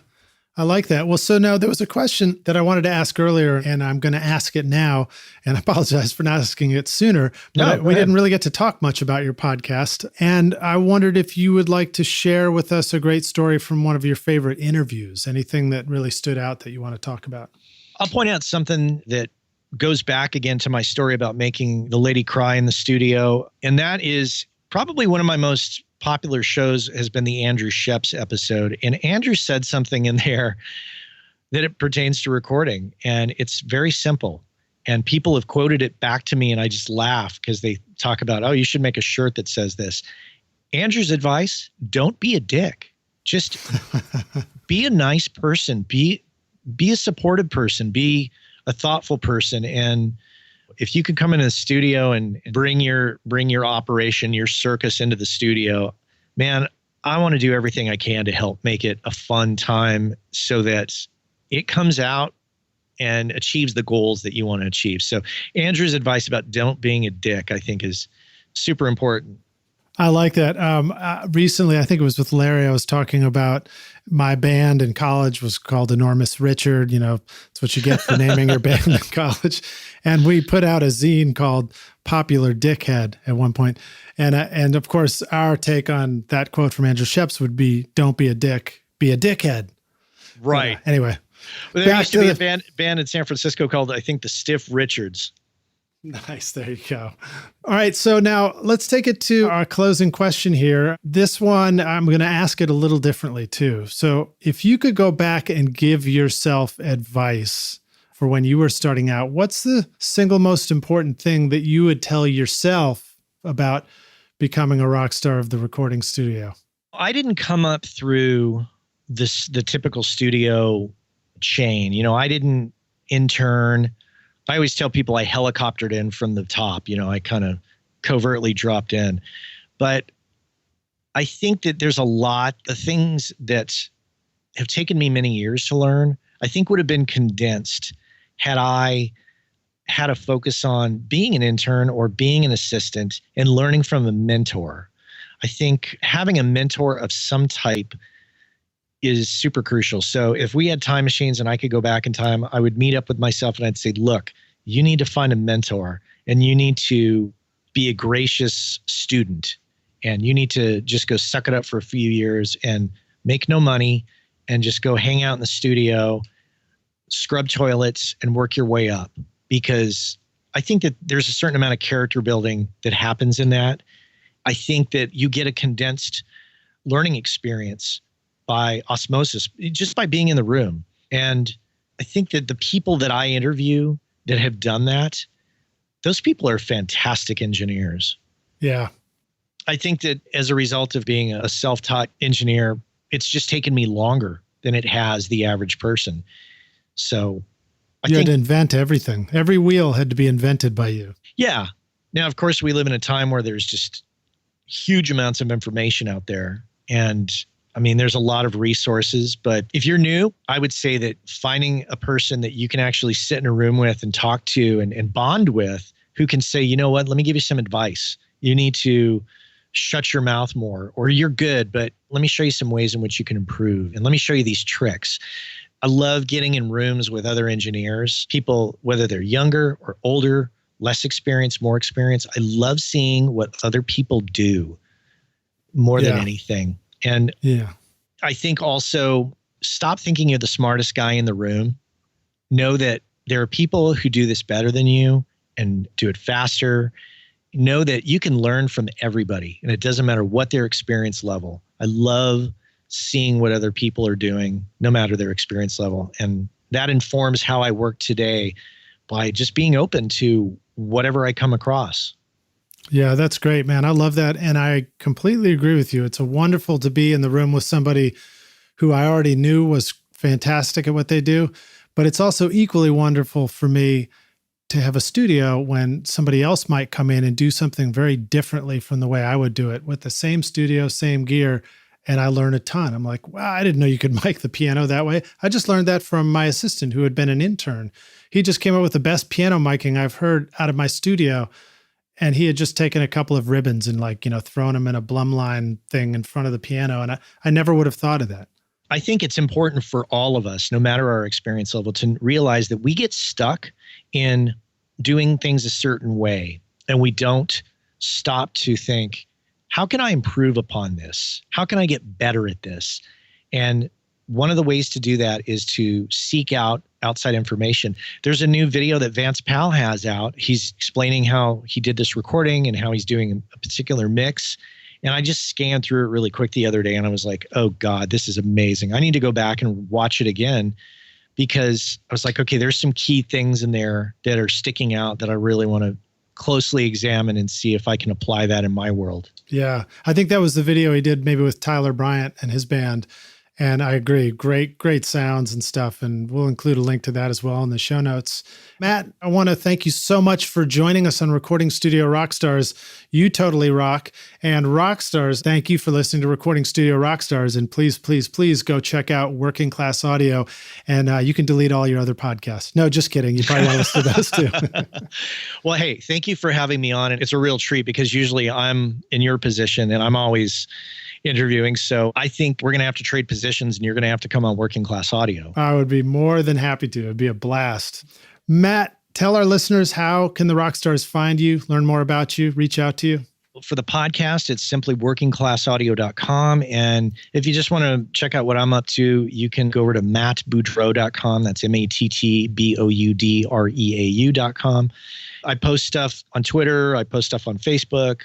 I like that. Well, so now there was a question that I wanted to ask earlier, and I'm going to ask it now, and I apologize for not asking it sooner, but we didn't really get to talk much about your podcast. And I wondered if you would like to share with us a great story from one of your favorite interviews, anything that really stood out that you want to talk about. I'll point out something that goes back again to my story about making the lady cry in the studio. And that is probably one of my most popular shows has been the Andrew Scheps episode. And Andrew said something in there that it pertains to recording. And it's very simple. And people have quoted it back to me and I just laugh because they talk about, oh, you should make a shirt that says this. Andrew's advice, don't be a dick. Just be a nice person. Be a supportive person. Be a thoughtful person. And if you could come into the studio and bring your operation, your circus into the studio, man, I want to do everything I can to help make it a fun time so that it comes out and achieves the goals that you want to achieve. So Andrew's advice about don't being a dick, I think, is super important. I like that. Recently, I think it was with Larry, I was talking about my band in college was called Enormous Richard. You know, it's what you get for naming your band in college. And we put out a zine called Popular Dickhead at one point. And of course, our take on that quote from Andrew Sheps would be, don't be a dick, be a dickhead. Right. Anyway. Well, there used to be a band in San Francisco called, I think, the Stiff Richards. Nice. There you go. All right. So now let's take it to our closing question here. This one, I'm going to ask it a little differently too. So if you could go back and give yourself advice for when you were starting out, what's the single most important thing that you would tell yourself about becoming a rock star of the recording studio? I didn't come up through the typical studio chain. You know, I didn't intern. I always tell people I helicoptered in from the top. You know, I kind of covertly dropped in. But I think that there's a lot of things that have taken me many years to learn, I think would have been condensed had I had a focus on being an intern or being an assistant and learning from a mentor. I think having a mentor of some type is super crucial. So if we had time machines and I could go back in time, I would meet up with myself and I'd say, look, you need to find a mentor and you need to be a gracious student and you need to just go suck it up for a few years and make no money and just go hang out in the studio, scrub toilets and work your way up. Because I think that there's a certain amount of character building that happens in that. I think that you get a condensed learning experience by osmosis, just by being in the room. And I think that the people that I interview that have done that, those people are fantastic engineers. Yeah. I think that as a result of being a self-taught engineer, it's just taken me longer than it has the average person. So you had to invent everything. Every wheel had to be invented by you. Yeah. Now, of course, we live in a time where there's just huge amounts of information out there. And I mean, there's a lot of resources, but if you're new, I would say that finding a person that you can actually sit in a room with and talk to and bond with, who can say, you know what, let me give you some advice. You need to shut your mouth more, or you're good, but let me show you some ways in which you can improve. And let me show you these tricks. I love getting in rooms with other engineers, people, whether they're younger or older, less experienced, more experienced. I love seeing what other people do more than anything. And I think also stop thinking you're the smartest guy in the room. Know that there are people who do this better than you and do it faster. Know that you can learn from everybody and it doesn't matter what their experience level. I love seeing what other people are doing, no matter their experience level. And that informs how I work today by just being open to whatever I come across. Yeah, that's great, man. I love that. And I completely agree with you. It's wonderful to be in the room with somebody who I already knew was fantastic at what they do. But it's also equally wonderful for me to have a studio when somebody else might come in and do something very differently from the way I would do it with the same studio, same gear. And I learn a ton. I'm like, wow, I didn't know you could mic the piano that way. I just learned that from my assistant who had been an intern. He just came up with the best piano miking I've heard out of my studio. And he had just taken a couple of ribbons and thrown them in a Blumline thing in front of the piano. And I never would have thought of that. I think it's important for all of us, no matter our experience level, to realize that we get stuck in doing things a certain way. And we don't stop to think, how can I improve upon this? How can I get better at this? And one of the ways to do that is to seek out outside information. There's a new video that Vance Powell has out. He's explaining how he did this recording and how he's doing a particular mix. And I just scanned through it really quick the other day and I was like, oh God, this is amazing. I need to go back and watch it again, because I was like, okay, there's some key things in there that are sticking out that I really want to closely examine and see if I can apply that in my world. Yeah. I think that was the video he did maybe with Tyler Bryant and his band. And I agree. Great sounds and stuff. And we'll include a link to that as well in the show notes. Matt, I want to thank you so much for joining us on Recording Studio Rockstars. You totally rock. And Rockstars, thank you for listening to Recording Studio Rockstars. And please, please, please go check out Working Class Audio. And you can delete all your other podcasts. No, just kidding. You probably want to listen to those too. Well, hey, thank you for having me on. And it's a real treat because usually I'm in your position and I'm always interviewing. So I think we're going to have to trade positions and you're going to have to come on Working Class Audio. I would be more than happy to. It'd be a blast. Matt, tell our listeners, how can the Rockstars find you, learn more about you, reach out to you? For the podcast, it's simply workingclassaudio.com. And if you just want to check out what I'm up to, you can go over to mattboudreau.com. That's mattboudreau.com. I post stuff on Twitter. I post stuff on Facebook.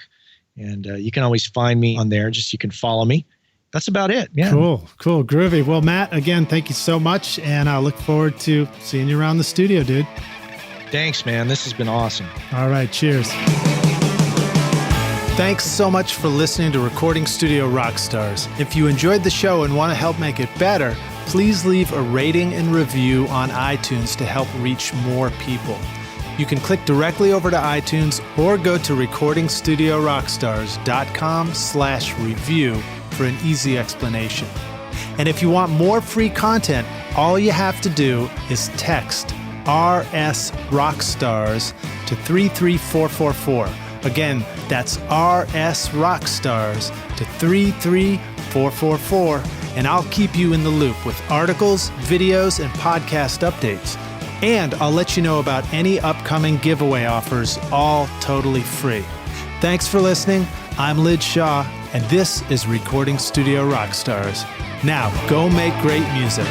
And you can always find me on there. Just you can follow me. That's about it. Yeah. Cool. Groovy. Well, Matt, again, thank you so much. And I look forward to seeing you around the studio, dude. Thanks, man. This has been awesome. All right. Cheers. Thanks so much for listening to Recording Studio Rockstars. If you enjoyed the show and want to help make it better, please leave a rating and review on iTunes to help reach more people. You can click directly over to iTunes or go to recordingstudiorockstars.com/review for an easy explanation. And if you want more free content, all you have to do is text RS Rockstars to 33444. Again, that's RS Rockstars to 33444, and I'll keep you in the loop with articles, videos, and podcast updates. And I'll let you know about any upcoming giveaway offers, all totally free. Thanks for listening. I'm Lid Shaw, and this is Recording Studio Rockstars. Now, go make great music.